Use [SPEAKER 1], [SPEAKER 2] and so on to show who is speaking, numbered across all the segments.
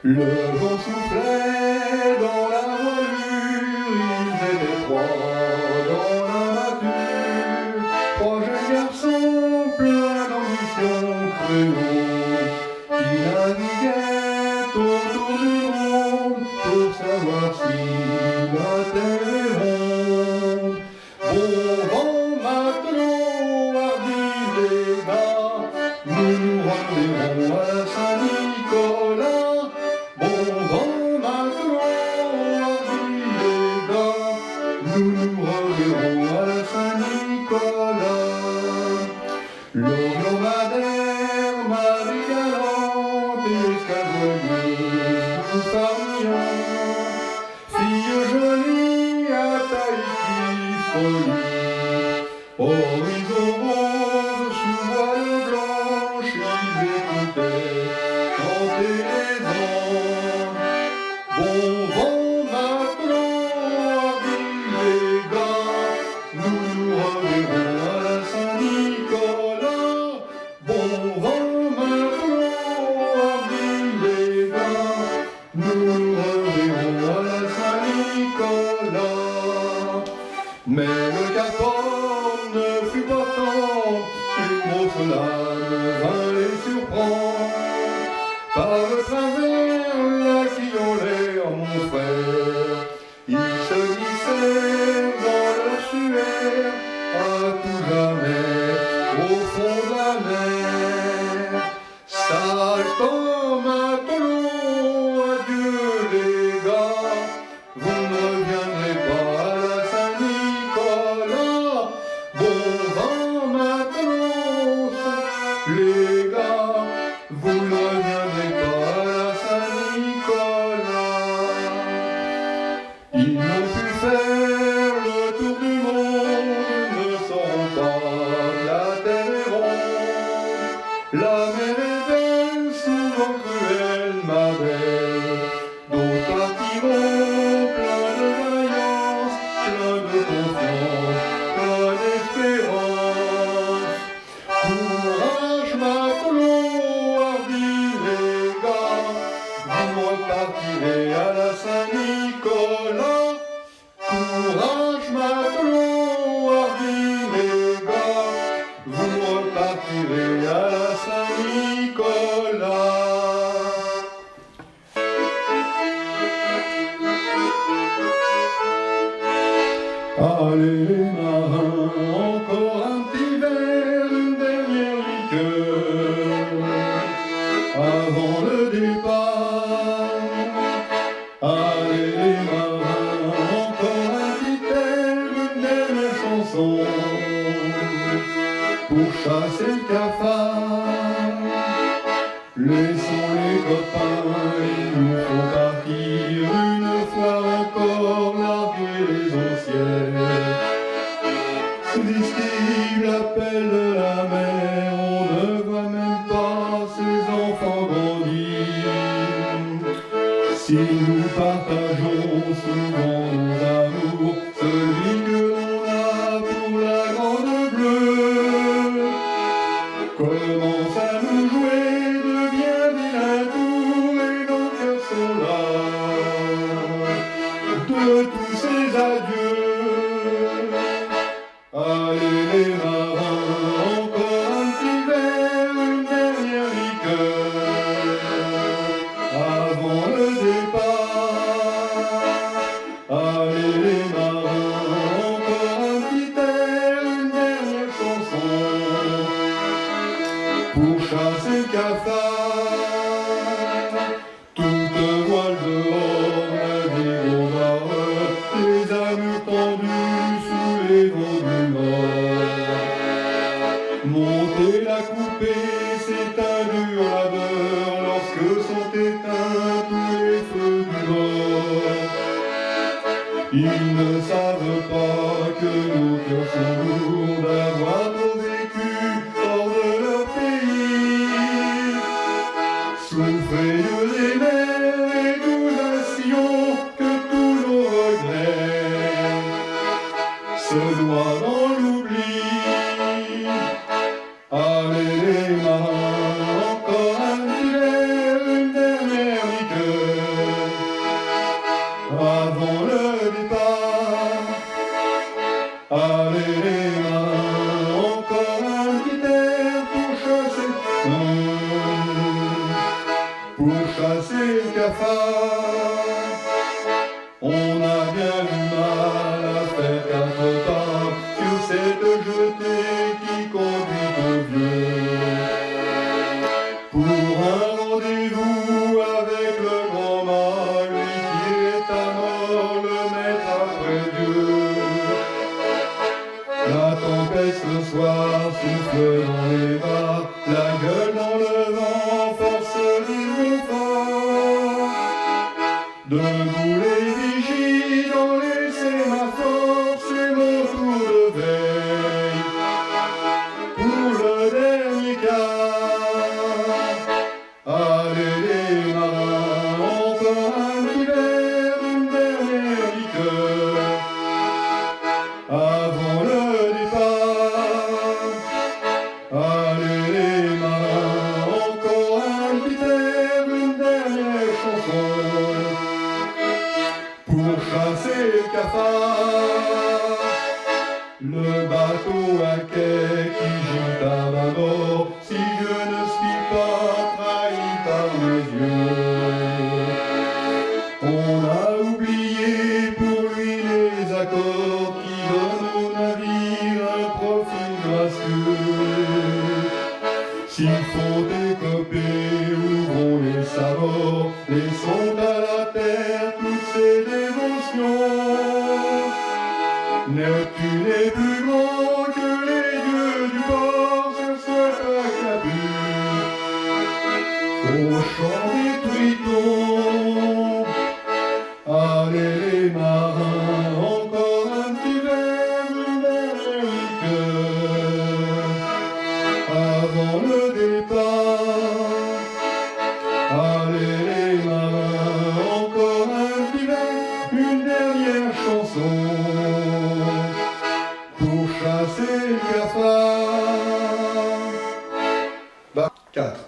[SPEAKER 1] Le vent soufflait dans la voilure, ils étaient trois dans la nature, trois jeunes garçons pleins d'ambition créole, qui naviguaient autour du monde pour savoir si la terre est ronde. Bon vent, matelot, hardi les gars, nous nous reverrons à Saint-Nicolas. Nous nous reverrons à Saint-Nicolas. L'Orient Madère, Marie galante, escadronneuse, tout farniant, fille jolie à Tahiti, folie, horizon rose, sous voile blanche, ils écoutaient chanter les anges. Bon vent, matelot, les gars, nous nous reverrons à Saint-Nicolas. Bon vent, matelot, les gars, nous nous reverrons à Saint-Nicolas. Mais le Cap Horn ne fut pas tant, une grosse lame vint les surprendre. Par le travers, là qui ont l'air, mon frère, ils se glissèrent dans leur suaire, à tout jamais, au fond de la mer. Saltant matelot, adieu les gars, vous ne reviendrez pas à la Saint-Nicolas. Bon vent matelot, les gars, vous ne reviendrez pas à la Saint-Nicolas. Ils n'ont pu faire le tour du monde, ne sauront pas la terre est ronde. La mer est belle, souvent cruelle, ma belle. D'autres partiront plein de vaillance, plein de confiance, plein d'espérance. Courage, matelot, hardi les gars, vous repartirez à la Saint-Nicolas. Courage, matelot, hardi les gars, vous repartirez à la Saint-Nicolas. Allez les marins, encore un petit verre, une dernière liqueur, avant le départ. Allez les marins, encore un petit air, une dernière chanson, pour chasser le cafard. Laissons les copains, il nous faut partir une fois encore, larguer les eaux disent-ils l'appel de la mer, on ne voit même pas ses enfants grandir. Si nous partageons souvent nos amours, celui que l'on a pour la grande bleue commence à nous jouer de bien vilains tours et nos cœurs sont là de tous ces adieux. Allez les marins, encore un petit verre, une dernière liqueur, avant le départ. Allez les marins, encore un petit air, une dernière chanson, pour chasser le cafard. Toute voile dehors, navire au barreur, les amours tendus sous les vents du nord. Monter la coupée, c'est un dur labeur, lorsque sont éteints tous les feux du bord. Ils ne savent pas que nos cœurs sont lourds d'avoir trop vécu hors de leur pays. Souffrez les mers et nous assions que tous nos regrets se noient dans l'oubli. Allez les marins, encore un petit verre, une dernière liqueur. pour chasser le cafard. On a bien du mal à faire 4 pas sur cette jetée qui conduit au vieux. Pour un rendez-vous avec le grand mal, lui qui est à mort, le maître après Dieu. La tempête ce soir souffle dans les bas, la gueule dans le vent, force les efforts. Debout les vigies dans les sémaphores, c'est mon tour de veille pour le dernier quart. Allez les marins, encore un petit verre, une dernière liqueur avant le départ. Allez les marins, encore un petit verre, une dernière chanson pour chasser le cafard. Le bateau à quai qui gît à bâbord, si je ne suis pas trahi par mes yeux. On a oublié pour lui les accords qui donnent au navire un profil gracieux. S'il faut décoper, ouvrons les sabords, laissons à la terre toutes ces dévotions. Neptune est plus grand que les dieux du port, ce soit acclamé au chant des tritons. Allez les marins, encore un petit verre, une dernière liqueur avant le départ. Allez les marins, encore un petit verre, une dernière chanson pour chasser le cafard. 4.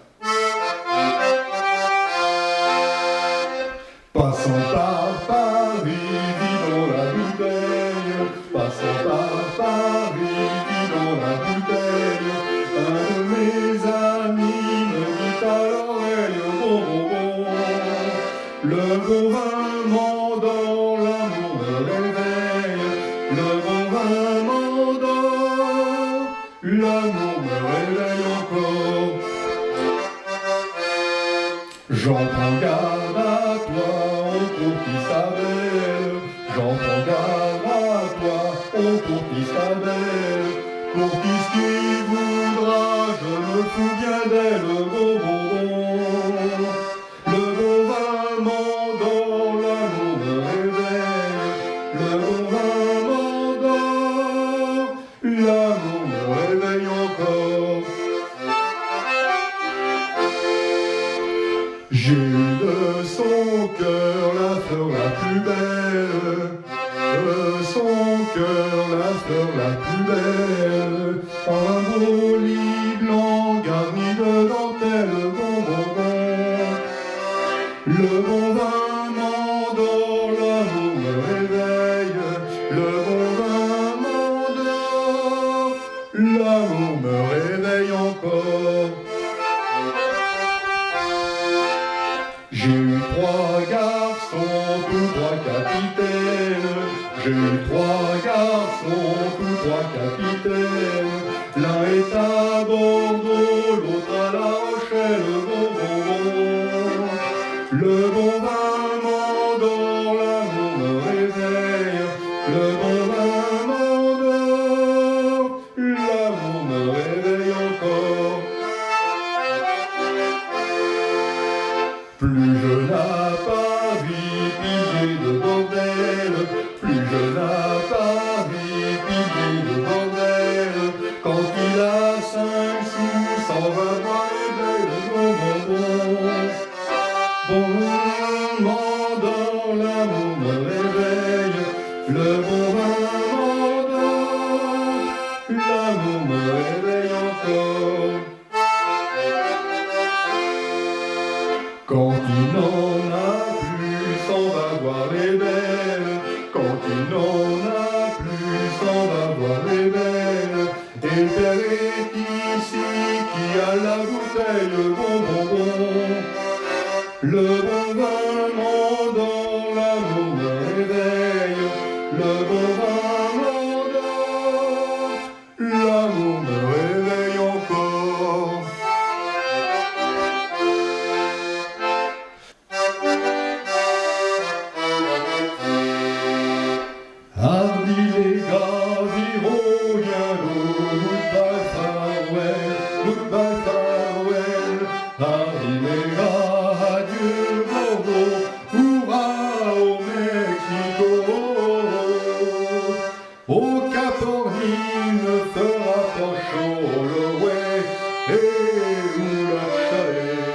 [SPEAKER 1] Passons par Paris, vidons la bouteille. Passons par Paris, vidons la bouteille. Un de mes amis me dit à l'oreille, bon, bon, bon. Le bon vin m'endort, l'amour me réveille. Le bon vin m'endort, l'amour me réveille encore. J'en prends garde à toi, on courtise ta belle. J'en prends garde à toi, on courtise ta belle. Courtise qui voudra, je me fous bien d'elle. Bon, bon, bon. Le bon vin m'endort, l'amour me réveille. Le bon vin m'endort, l'amour me réveille encore. J'ai eu de son cœur la fleur la plus belle, de son cœur la fleur la plus belle, un beau lit blanc garni de dentelle, bon, bon, bon. Le bon vin m'endort, l'amour me réveille, le bon vin m'endort, l'amour me réveille encore. J'ai eu 3 garçons, tous 3 capitaines. J'ai eu 3 garçons, tous 3 capitaines. L'un est à Bordeaux, l'autre à La Rochelle, bon, bon, bon. Le bon vin m'endort, l'amour me réveille. Le bon vin m'endort, l'amour me réveille encore. Plus jeune à Paris, pilier de bordel. Plus jeune à Paris, pilier de bordel. Quand il a 5 sous, s'en va voir les belles. Bon, bon, bon. Bon m'endort, l'amour me réveille. Le bon vin m'endort, l'amour me réveille encore. Quand il n'en a plus, s'en va voir les belles. Quand il n'en a plus, s'en va voir les belles. Et le père est ici qui a la bouteille, bon, bon, bon. Le bon vin m'endort, l'amour me réveille. Le bon vin m'endort, l'amour me réveille encore. Hardy les gars, virons bientôt. Goodbye farewell, goodbye farewell. Hardy les gars, adieu Bordeaux, hurrah au Mexico. Au Cap Horn ne fera pas chaud le way, et où la chalet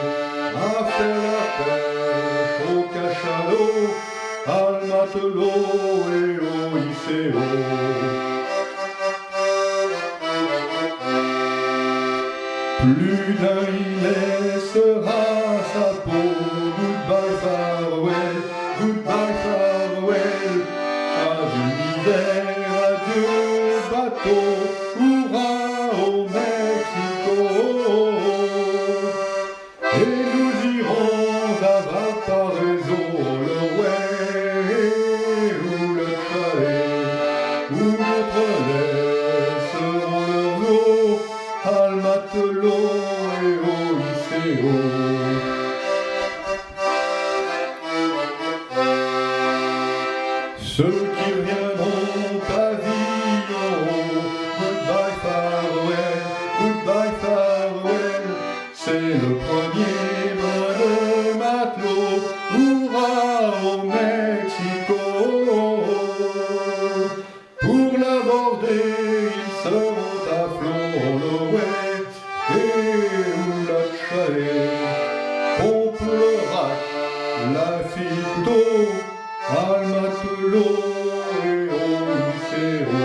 [SPEAKER 1] à faire la pêche au cachalot, al matelot et au ICO. Plus d'un y laissera sa peau. Goodbye farewell, goodbye farewell. Adieu l'hiver, adieu bateau, hurrah au Mexico. Et nous irons à Valparaiso, le way ou le chalet, où notre laisseront leur eau, al matelot et au ICO. Ceux qui reviendront pavillon, goodbye farewell, goodbye farewell. C'est le premier brin de matelot, hurrah au Mexico. Pour l'aborder, ils seront à flot, le way et où la chalet. Pompe le rack, la fille couteau, al matelot et au ICO.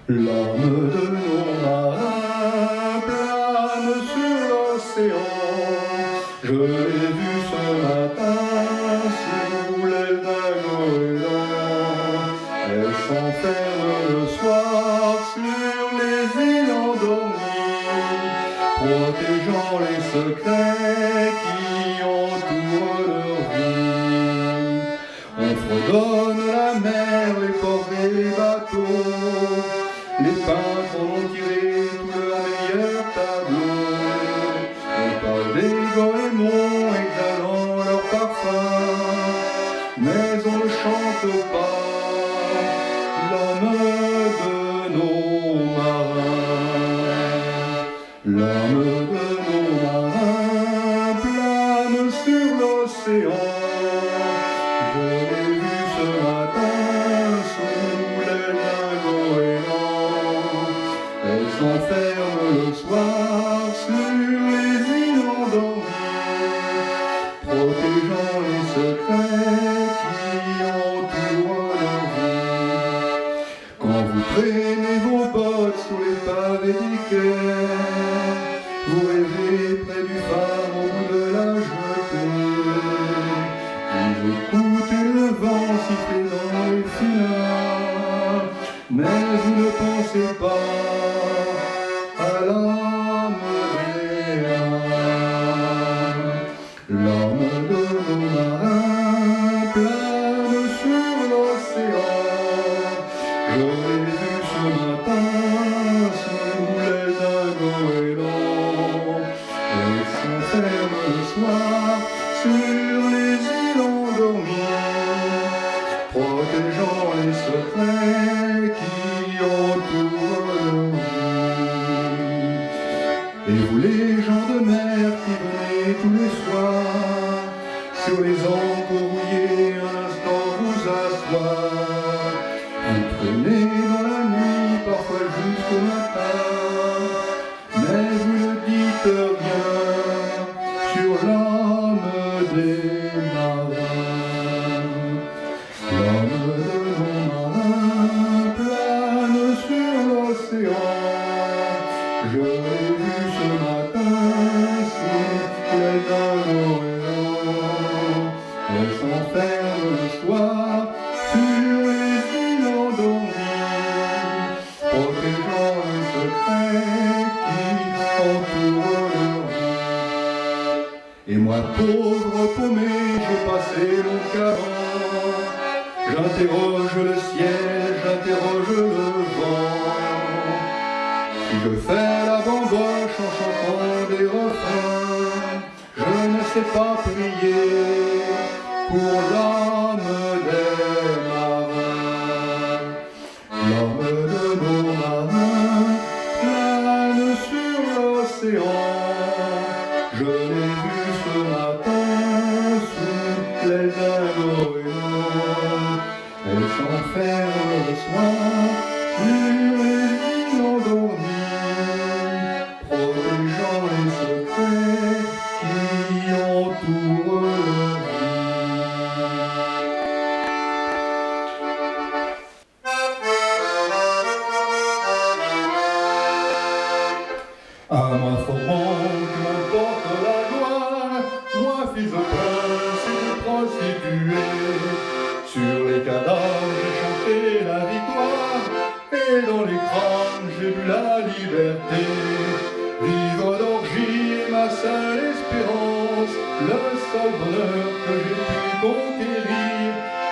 [SPEAKER 1] L'âme de nos marins plane sur l'océan. Je l'ai vu ce matin sous l'aile d'un goéland. Elle s'enferme le soir sur les îles endormies, protégeant les secrets qui entourent leur vie. On fredonne la mer, les ports et les bateaux. Les peintres ont tiré tous leurs meilleurs tableaux. On parle des goémons exhalant leur parfum, mais on ne chante pas l'homme de nos marins. L'homme de nos marins plane sur l'océan. Je l'ai vu ce matin sous l'aile d'un goéland. Elle s'enferme le soir sur les îles endormies, protégeant les secrets qui entourent leur vie. Quand vous traînez vos bottes sous les pavés des quais, vous rêvez près du phare au bout de la jetée. Vous écoutez le vent siffler dans les filets, mais vous ne pensez pas à l'âme des marins. L'âme de nos marins plane sur l'océan. Je l'ai vu ce matin sous l'aile d'un goéland. Elle s'enferme le soir sur les îles endormies, protégeant les secrets qui entourent nos vies. Et vous les gens de mer qui venez tous les soirs, sur les ancres rouillées un instant vous asseoir. Vous traînez dans la nuit, parfois jusqu'au matin, mais vous ne dites rien sur l'âme des marins. L'âme de nos marins plane sur l'océan. Je l'ai vu ce matin sous l'aile d'un goéland. Elle s'enferme le soir sur les îles endormies. Moi pauvre paumé, j'ai passé mon carreau. J'interroge le ciel, j'interroge le vent. Si je fais la bamboche en chantant des refrains, je ne sais pas prier pour l'âme des marins. L'âme de nos marins plane sur l'océan. Je l'ai vu ce matin sous les Indoréens. Elle s'enferme le soir sur les îles endormies, protégeant les secrets qui entourent leur vie. À moi Forban, que m'importe la gloire, moi fils de prince et de prostituée. Sur les cadavres j'ai chanté la victoire, et dans les crânes j'ai bu la liberté. Vivre d'orgie est ma seule espérance, le seul bonheur que j'ai pu conquérir.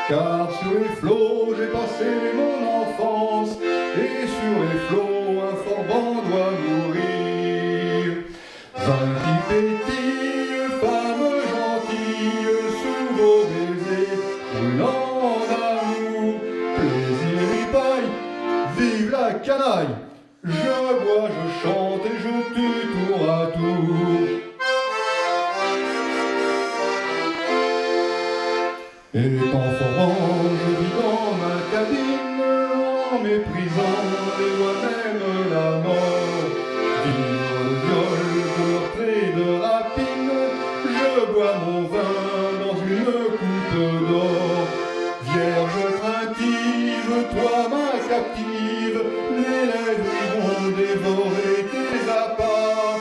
[SPEAKER 1] Car sur les flots j'ai passé mon enfance, et sur les flots un Forban doit mourir. Vin qui pétille, femme gentille, sous vos baisers brûlants d'amour, plaisir ripaille, vive la canaille. Je bois, je chante et je tue tour à tour. Et quand Forban, je vis dans ma cabine, en méprisant les lois même la mort. Vivre de viol, de meurtre et de rapine, je bois mon vin dans une coupe d'or. Vierge craintive, toi ma captive, les lèvres iront dévorer tes appas.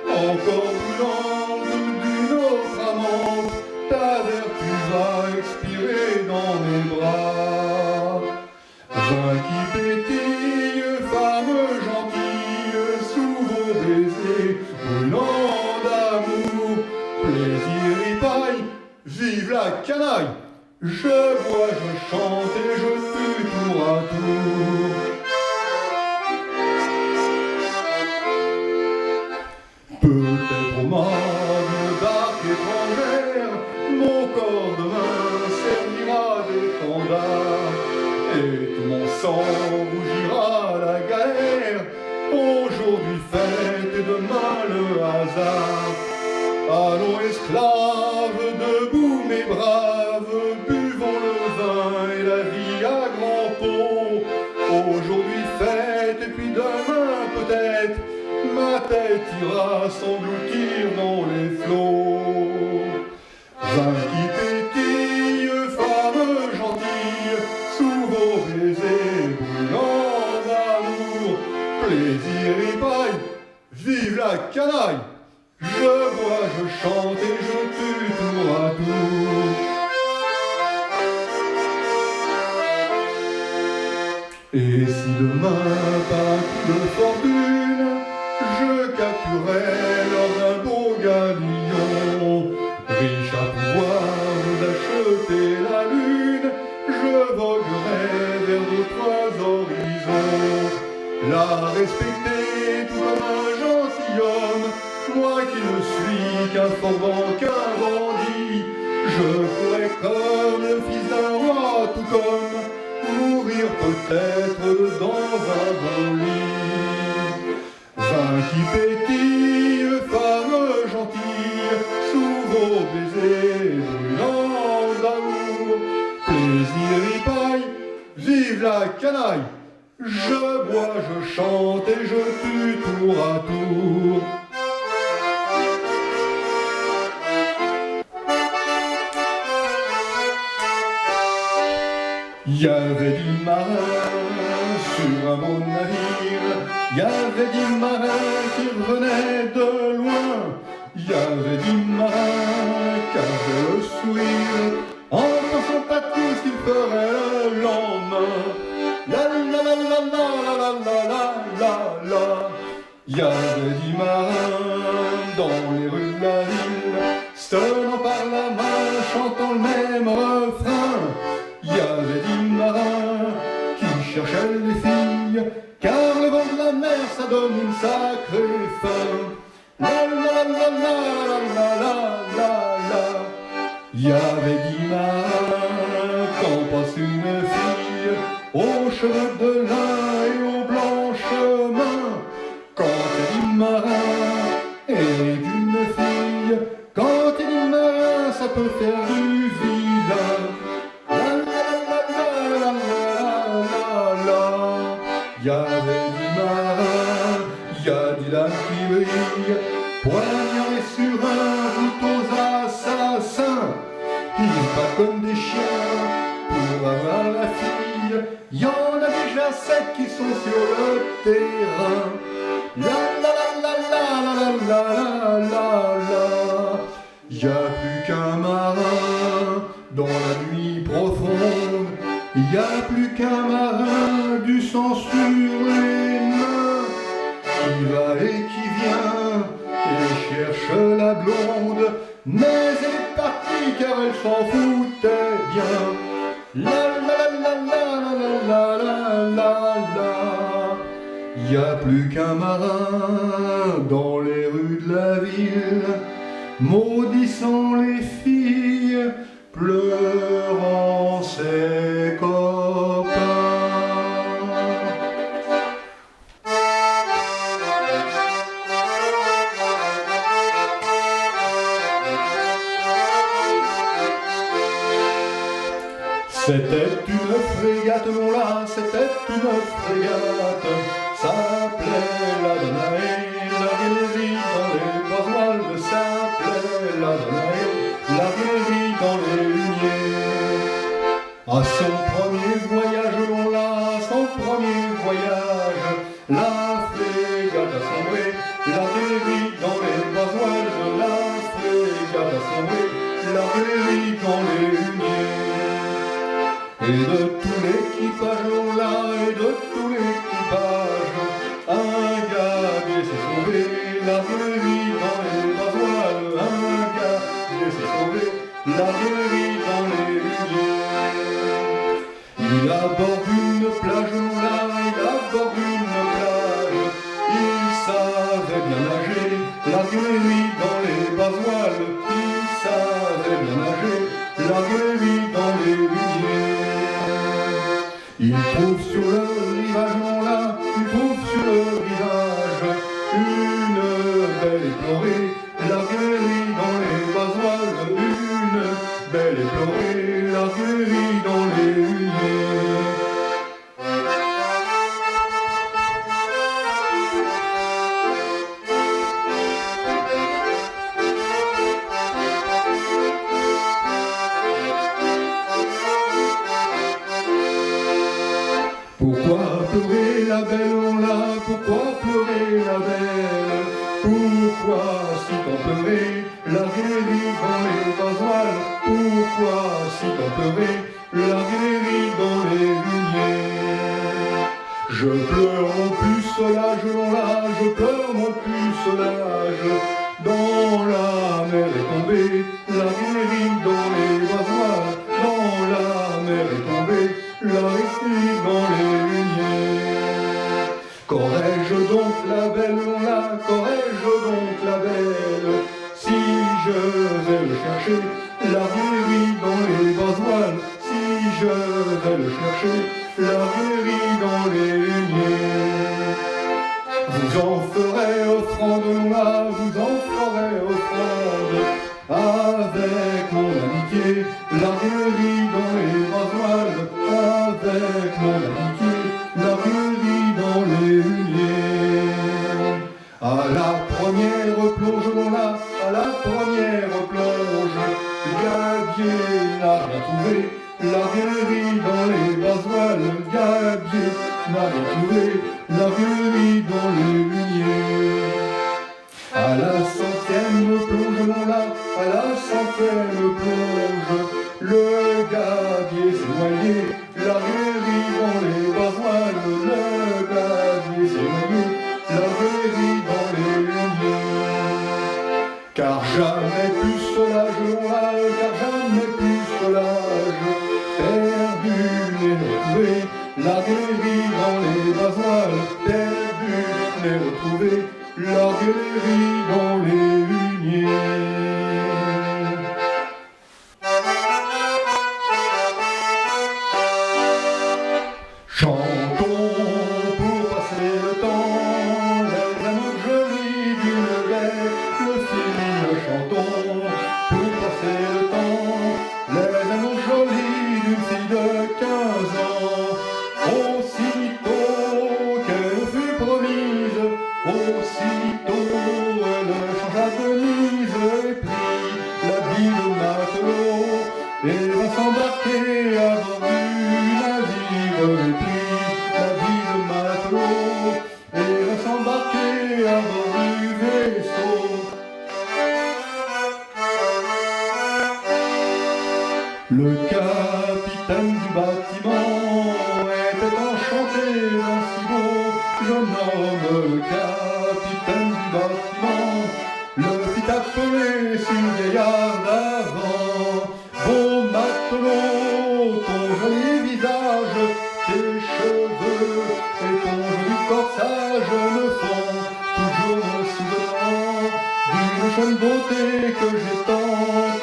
[SPEAKER 1] Encore brûlante d'une autre amante, ta vertu va expirer dans mes bras. Vin qui pétille, femme gentille, sous vos baisers brûlants d'amour, plaisir ripaille, vive la canaille. Je bois, je chante et je tue tour à tour. Peut-être au mât d'une barque étrangère, mon corps demain servira d'étendard, et tout mon sang rougira la galère. Aujourd'hui fête et demain le hasard. Allons esclaves, debout mes braves, buvons le vin et la vie à grands pots. Aujourd'hui fête et puis demain peut-être, ma tête ira s'engloutir dans les flots. Vin qui pétille, femme gentille, sous vos baisers brûlants d'amour, plaisir ripaille, vive la canaille. Je bois, je chante et je tue tour à tour. Et si demain, par un coup de fortune, je capturais lors d'un beau galion, riche à pouvoir vous acheter la lune, je voguerai vers d'autres horizons. La respecter tout comme un gentilhomme, moi qui ne suis qu'un Forban, qu'un bandit, je pourrais comme le fils d'un roi, tout comme mourir peut-être dans un bon lit. Vin qui pétille, femme gentille, sous vos baisers brûlants d'amour, plaisir ripaille, vive la canaille. Je bois, je chante et je tue tour à tour. Il y avait 10 marins sur un beau navire, il y avait 10 marins qui revenaient de loin, il y avait 10 marins qui avaient le sourire en pensant à tout ce qu'ils feraient le lendemain. La la la la la la la la la la. Il y avait 10 marins dans les rues de la ville. cherchait les filles, car le vent de la mer ça donne une sacrée faim. La la la la la la la la la. Y avait 10 marins quand passe une fille, aux cheveux de lin et aux blanches mains. Quand il dit marin et d'une fille, quand il dit marin ça peut faire du vilain. La la la la la la la la. Y avait 10 marins, y a 10 lames qui brillent, poignardés sur un route aux assassins. Ils pas comme des chiens pour avoir la fille, y en a déjà 7 qui sont sur le terrain. La la la la la la la la la. Y a plus qu'un marin dans la nuit profonde, y a plus qu'un marin du sang sur les mains, qui va et qui vient et cherche la blonde, mais elle est partie car elle s'en foutait bien. La la la la la la la la la. Y a plus qu'un marin dans les rues de la ville, maudissant les filles, pleurant ses copains. C'était une frégate, non là, c'était une frégate, s'appelait la Danaé, la galerie dans les basoiles, s'appelait la Danaé, la galerie dans les lumières. À son premier voyage, non là, son premier voyage, la frégate a sombré, la galerie dans les basoiles, la frégate a sombré, la galerie dans les lumières. Et de tout l'équipage, oh là, et de tout l'équipage, un gabier s'est sauvé, la galerie dans les basoiles, un gabier s'est sauvé, la galerie dans les lumières. Il aborde une plage, oh là, il aborde une plage, il savait bien nager, la galerie dans les basoiles, il savait bien nager, la galerie dans les lumières. Il trouve sur le rivage, non là, il trouve sur le rivage une belle éplorée, la galerie dans les basoiles, une belle éplorée, la galerie dans les lumières. Pourquoi pleurer la belle, on l'a, pourquoi pleurer la belle? Pourquoi si tant pleurer la galerie dans les basoiles? Pourquoi si tant pleurer la galerie dans les lumières? Je pleure mon pucelage, on l'a, je pleure mon pucelage, dans la mer est tombée, la galerie dans les basoiles, dans la mer est tombée, la galerie dans les lumières. Qu'aurais-je donc la belle, on l'a, qu'aurais-je donc la belle, si je vais le chercher, la galerie dans les basoiles, si je vais le chercher, la galerie dans les lumières. Vous en ferez offrande, on l'a, vous en ferez offrande, avec mon amitié, la galerie dans les basoiles, avec mon amitié, la galerie dans les lumières. À la première plonge, on l'a, à la première plonge, gabier n'a rien trouvé, la galerie dans les basoiles, gabier n'a rien trouvé, la galerie dans les lumières. À la centième plonge, on l'a, à la centième plonge, le gabier s'est noyé, la galerie dans les basoiles, le gabier s'est noyé, la galerie dans les lumières. Car jamais pucelage, on l'a, car jamais pucelage, perdu et retrouvé, l'arguerie dans les basoiles, perdu, les retrouver, l'arguerie dans les huniers. Chantons pour passer le temps, les amours jolis d'une belle fille. Chantons pour passer le temps, les amours jolis d'une fille de 15 ans. Aussitôt qu'elle fut promise, aussitôt elle changea de mise et prit l'habit de matelot et va s'embarquer à bord du navire. Et prit l'habit de matelot et va s'embarquer à bord du vaisseau. Le capitaine du bâtiment était enchanté d'un si beau jeune homme. Le capitaine du bâtiment le fit appeler si vieillard d'avant. Beau matelot, ton joli visage, tes cheveux et ton joli corsage me font toujours me souvenant d'une jeune beauté que j'ai tant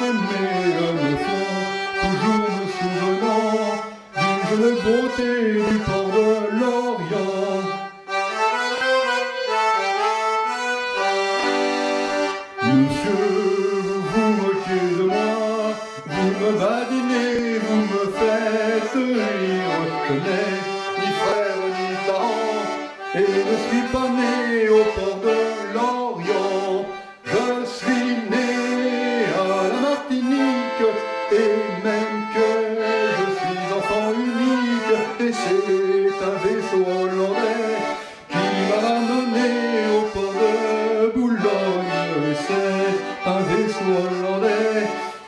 [SPEAKER 1] aimée. Me font toujours me souvenant d'une jeune beauté du port de l'Orient. Monsieur, vous moquez de moi, vous me badinez, vous me faites rire. Je n'ai ni frère ni parent et ne suis pas né au port de l'Orient. Je suis né à la Martinique et même que je suis enfant unique. Et c'est un vaisseau hollandais qui m'a ramené au port de Boulogne. C'est un vaisseau hollandais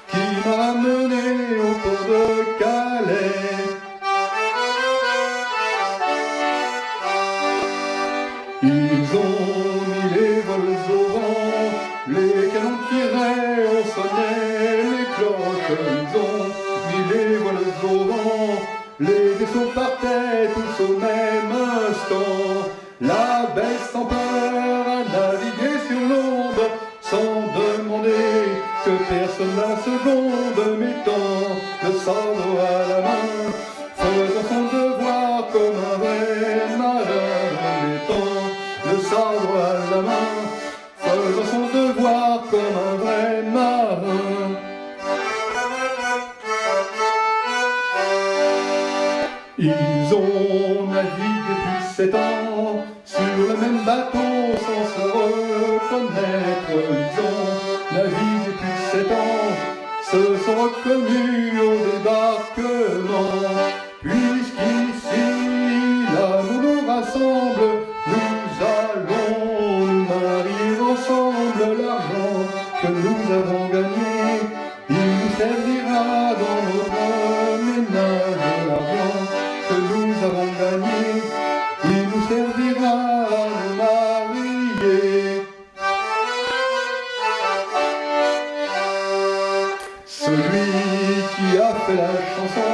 [SPEAKER 1] qui m'a ramené au port de Calais. Ils ont mis les voiles au vent, les canons tiraient, on sonnait les cloches. Ils ont mis les voiles au vent, les vaisseaux partaient tous au même instant. La baie sans peur a navigué sur l'onde, sans demander que personne la seconde, mettant le sabre à la main, faisant son devoir comme un vrai marin, mettant le sabre à la main, faisant son devoir comme un vrai marin. Ils ont navigué plus 7 ans sur le même bateau sans se reconnaître. Ils ont navigué plus 7 ans, se sont reconnus au débarquement. Puisqu'ici l'amour nous rassemble, nous allons nous marier ensemble. L'argent que nous avons gagné, il nous servira dans notre ménage. L'argent que nous avons gagné, il nous servira à nous marier. Celui qui a fait la chanson,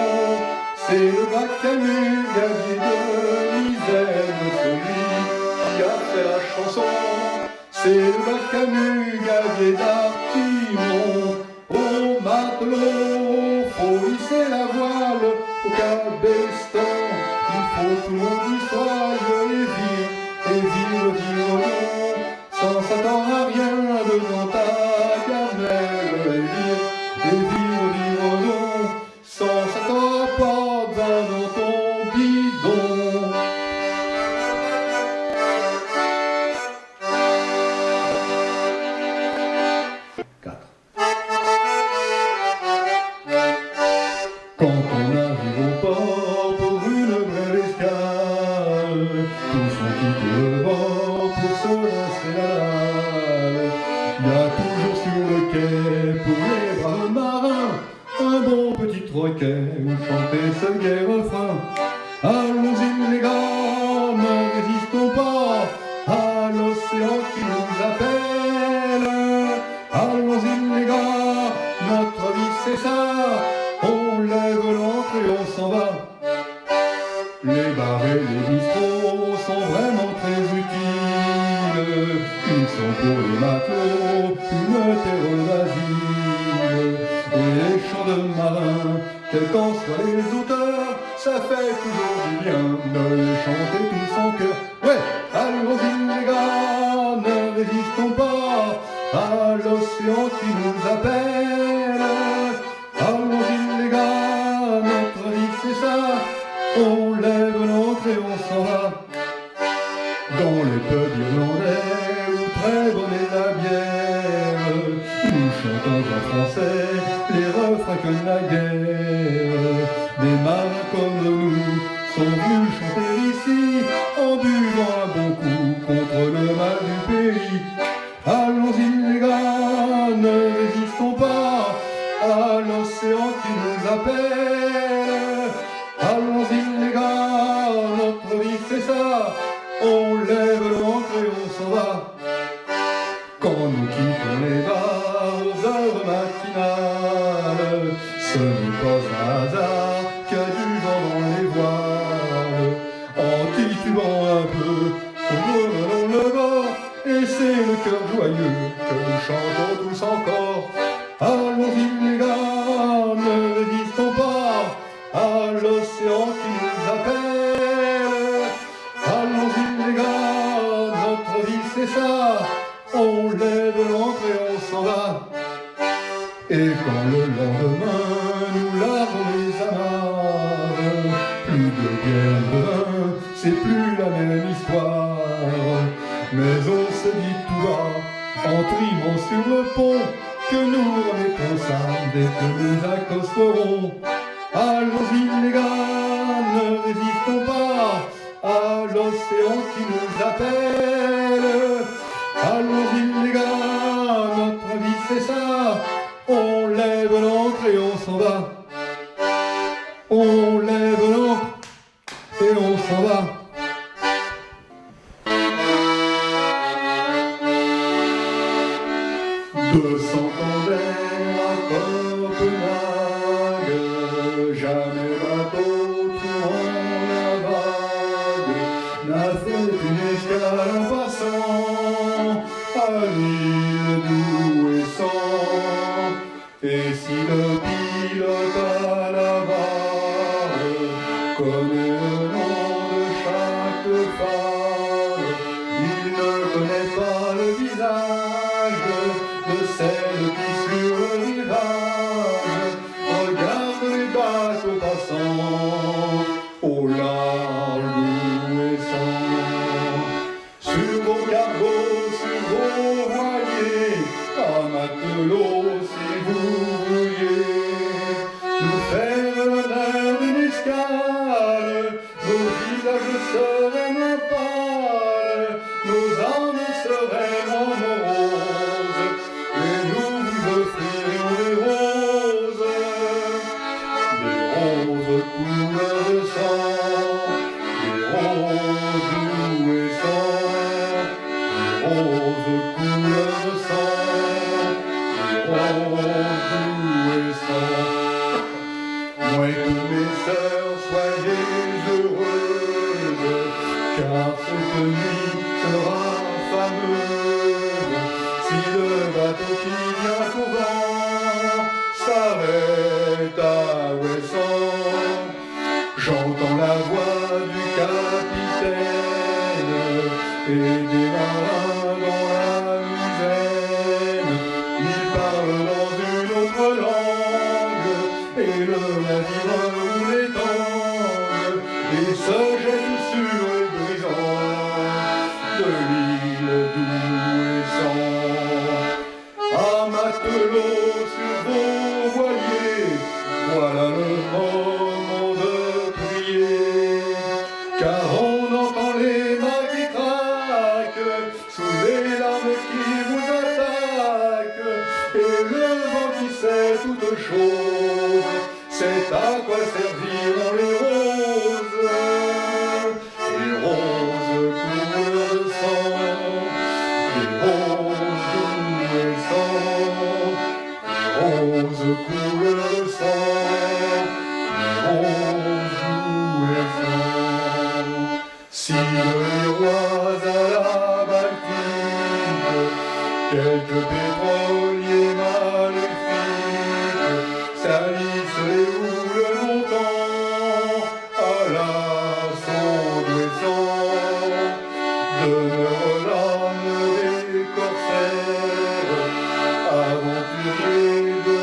[SPEAKER 1] c'est le gars Camus, gavier de misère. Celui qui a fait la chanson, c'est le gars Camus, gavier d'Artimon. Au matelot, faut hisser la voile, au cabestan, il faut tout le monde y soit et vivre long, sans s'attendre à rien de dans ta gamelle. Et vivre long, sans s'attendre à pas de vin dans ton bidon. Quand on arrive au port pour une brève escale, tous ont quitté le bord pour se rincer la dalle. Il y a toujours sur le quai pour les braves marins un bon petit troquet où chanter ce gai refrain. Allons-y les gars, ne résistons pas à l'océan qui nous appelle. Allons-y les gars, notre vie c'est ça, on lève l'ancre et on s'en va. les bars et les bistrots sont vraiment très utiles. Ils sont pour les matelots une terre d'asile. Et les chants de marins, quels qu'en soient les auteurs, ça fait toujours du bien de les chanter tous en chœur. Ouais, allons-y les gars, ne résistons pas à l'océan qui nous appelle. Allons-y les gars, notre vie c'est ça, on lève l'encre et on s'en va. Dans les pubs irlandais où très bonne est la bière, nous chantons en français les refrains que la guerre. Des marins comme nous sont venus chanter ici en buvant un bon coup contre le mal du pays. Allons-y les gars, ne résistons pas à l'océan qui nous appelle. Allons-y les gars, notre vie c'est ça, on lève l'encre et on s'en va. Quand nous quittons les bars aux heures matinales, ce n'est pas un hasard qu'il y a du vent dans les voiles. En titubant un peu, on remonte le bord, et c'est le cœur joyeux que nous chantons tous encore. Allons-y les gars, ne résistons pas à l'océan qui nous appelle. Allons-y les gars, notre vie c'est ça, on lève l'encre et on s'en va. Et quand le lendemain nous lavons les amarres, plus de bière de vin, c'est plus la même histoire. Mais on se dit tout bas, en trimant sur le pont, que nous remettons ça dès que nous accosterons. Allons-y les gars, ne résistons pas à l'océan qui nous appelle. Allons-y les gars, notre vie c'est ça, on lève l'encre et on s'en va. On lève l'encre et on s'en va. De Santander à Copenhague, jamais bateau trouvant la vague n'a fait une escale en passant à l'île d'Ouessant. Et si le pilote à la barre connaît le nom de chaque phare, il ne connaît pas le visage de celle qui sur le rivage regarde les bateaux passants au large d'Ouessant. Sur vos cargos, sur vos voiliers, à matelots si vous vouliez nous faire l'honneur d'une escale, nos visages seraient moins pâles, nos âmes seraient moins moroses, et nous vous offririons des roses couleur de sang, des roses d'Ouessant, des roses couleur de sang, des roses d'Ouessant. Moi et toutes mes sœurs, soyez heureuses, car ce Si les rois à la Baltique, quelques pétroliers maléfiques salissent les houles longtemps à la sonde et sang, demeurent l'âme des corsaires, aventuriers de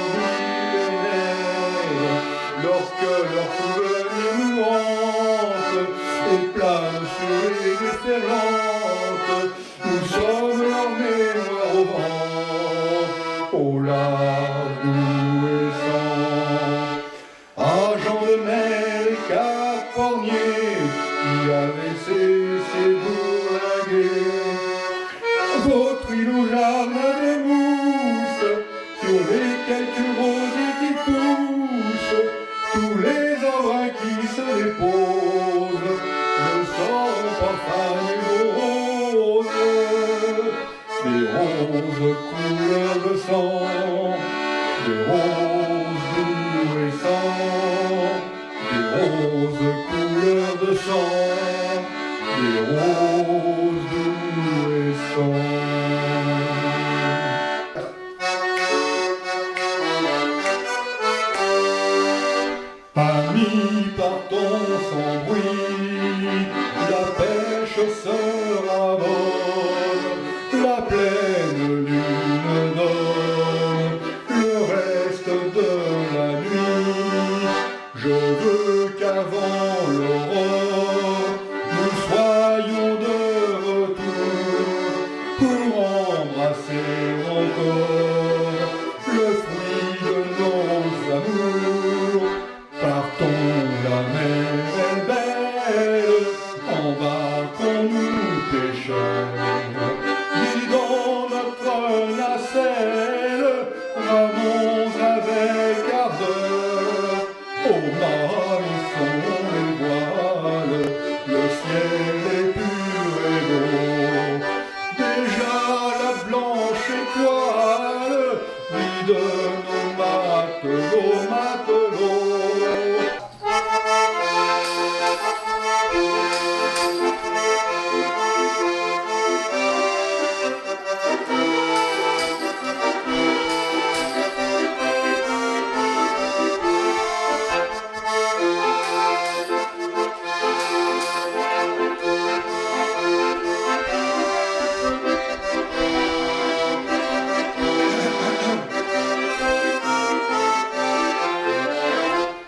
[SPEAKER 1] millénaires, lorsque leur souvenir nous hante et plane sur les déferlantes, nous sommes leur mémoire au vent, au large doux et sang. Argent de mer et Cap-Pornier, qui avait cessé pour la guerre, votre île au jardin des mousses, sur les quelques rosiers qui poussent, tous les embruns qui se déposent ne sont pas fanés aux roses, des roses couleur de sang, des roses doux et sang, des roses couleur de sang, des roses doux et sang. Amis, partons sans bruit, la pêche sera bonne, la pleine lune donne le reste de la nuit. Je veux qu'avant l'aurore, nous soyons de retour pour embrasser encore le fruit de nos amours. Partons, la mer est belle, embarquons-nous pêcheurs, dis dans notre nacelle, ramons avec ardeur, au mât sont les voiles, le ciel est pur et beau, déjà la blanche étoile guide nos matelots, matelots.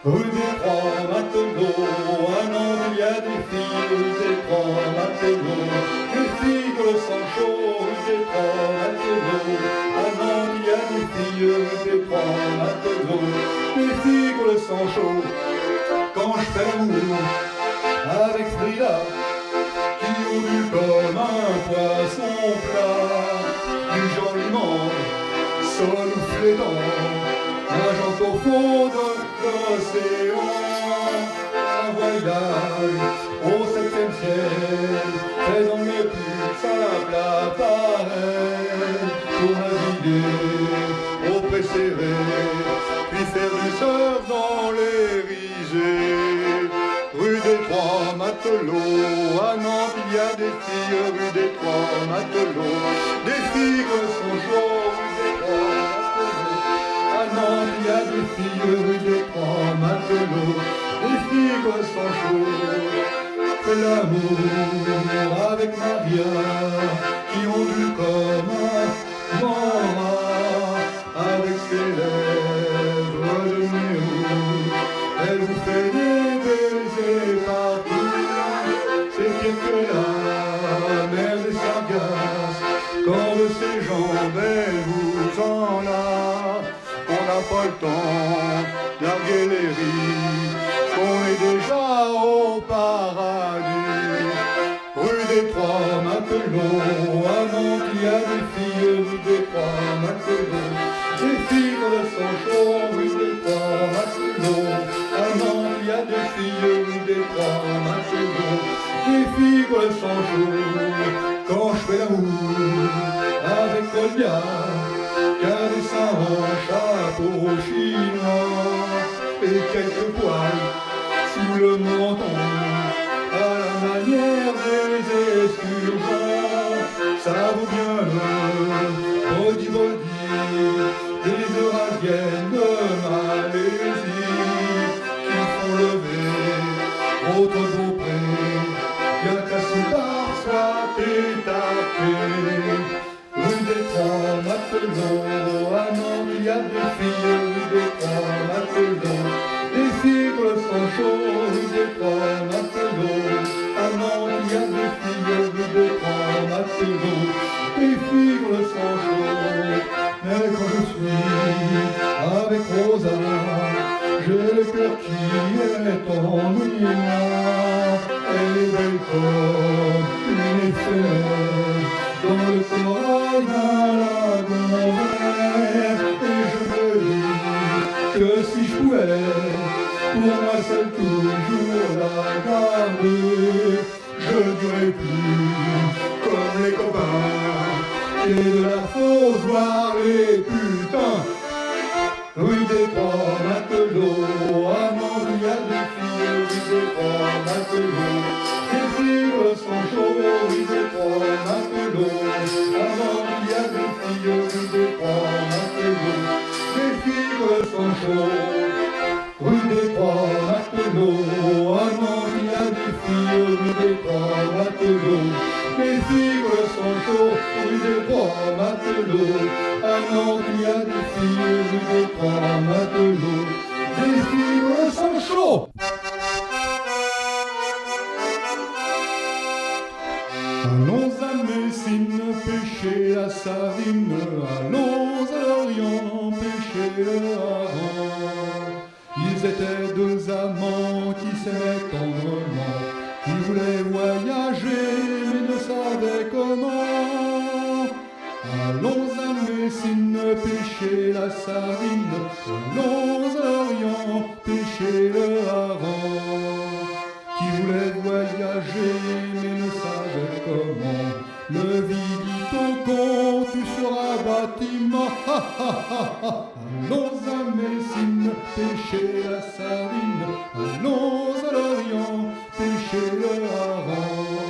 [SPEAKER 1] Rue des Trois Matelots, à Nantes il y a des filles, rue des Trois Matelots, des figres sans chaud, rue des Trois Matelots, à Nantes il y a des filles, rue des Trois Matelots, des figres sans chaud. Quand je fais l'amour avec Frida, qui roule comme un poisson plat, du joliment, sol ou flédant, nageant au fond de l'océan, un voyage au 7e ciel, fait dans le plus simple appareil, pour naviguer au précéré, puis faire du surf dans les risées. Rue des Trois Matelots, à Nantes il y a des filles, rue des Trois Matelots, des figres sont chauds, rue des Trois Matelots. À Nantes il y a des filles, rue des Trois Matelots, des figres sont chauds. Fais l'amour avec Maria, qui ondule comme un vent, avec ses lèvres de néo, elle vous fait des baisers partout. C'est quelque la mer des sargasses, quand de ses jambes elle vous enlace. On n'a pas le temps de larguer les riz, on est déjà au paradis. Rue des Trois Matelots, à Nantes il y a des filles, rue des Trois Matelots, des figres sont chauds, rue des Trois Matelots. À Nantes il y a des filles, rue des Trois Matelots, des figres sont chauds. Quand je fais l'amour avec Olga, caressant un chapeau chinois et quelques poils sous le menton, à la manière l'esturgeon, ça vaut bien le body, des orages viennent de Malaisie, qui font lever votre beaupré, bien qu'à ce bar soit étapé. Rue des Trois Matelots, à Nantes il y a des filles, rue des Trois Matelots, les fibres sont chaudes, rue des Trois Matelots, à Nantes il y a des filles, rue des Trois Matelots, les fibres sont chaudes. Mais quand je suis avec Rosa, j'ai le cœur qui est en noir, elle est belle comme une éphémère, dans le corail à la gondole, et je me dis que si je pouvais, pour moi seul toujours la garder, je dirais plus comme les copains, et de la fausse voir les putains. Rue des Trois Matelots, à Nantes il y a des filles, rue des Trois Matelots, les fibres sont chaudes, rue des Trois Matelots, à Nantes il y a des filles, rue des Trois Matelots, les fibres sont chaudes, rue des Trois Matelots, à Nantes il y a des filles, rue des Trois Matelots, les fibres sont chaudes, rue des Trois Matelots, à Nantes il y a des filles, rue des Trois Matelots, les fibres sont chaudes. Allons à Messine pêcher la sardine, allons à Lorient pêcher le hareng. Ils étaient deux amants qui s'aimaient tendrement, qui voulaient voyager mais ne savaient comment. Allons à Messine pêcher la sardine, allons à Lorient pêcher le hareng. Qui voulait voyager mais ne savait comment, le vit au con, tu seras bâtiment. Allons à Messine pêcher la sardine, allons à Lorient pêcher le hareng.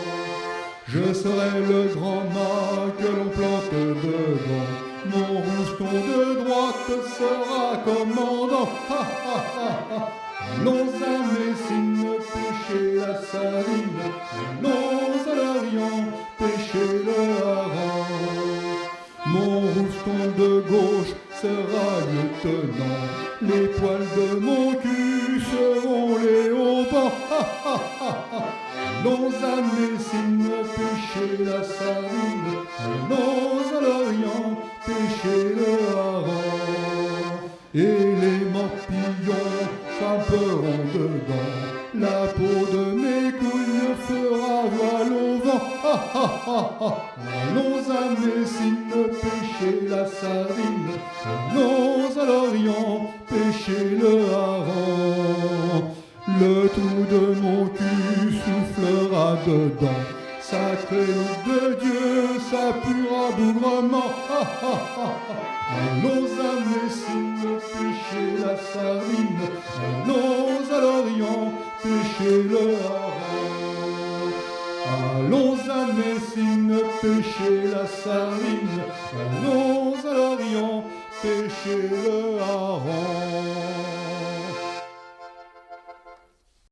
[SPEAKER 1] Je serai le grand mât que l'on plante devant, mon rouston de droite sera commandant. Allons à Messine pêcher la sardine, allons à Lorient pêcher le hareng. Mon rouston de gauche sera lieutenant, les poils de mon cul seront les haubans. Allons à Messine pêcher la sardine, allons à Lorient pêcher le hareng. Et les morpillons frapperont dedans, la peau de mes couilles fera voile au vent. Allons à Messine pêcher la sardine, allons à Lorient pêcher le hareng. Le trou de mon cul soufflera dedans, sacré de Dieu, ça puera bougrement. Allons à Messine pêcher la sardine, allons à Lorient pêcher le hareng. Allons à Messine pêcher la sardine, allons à Lorient pêcher le hareng.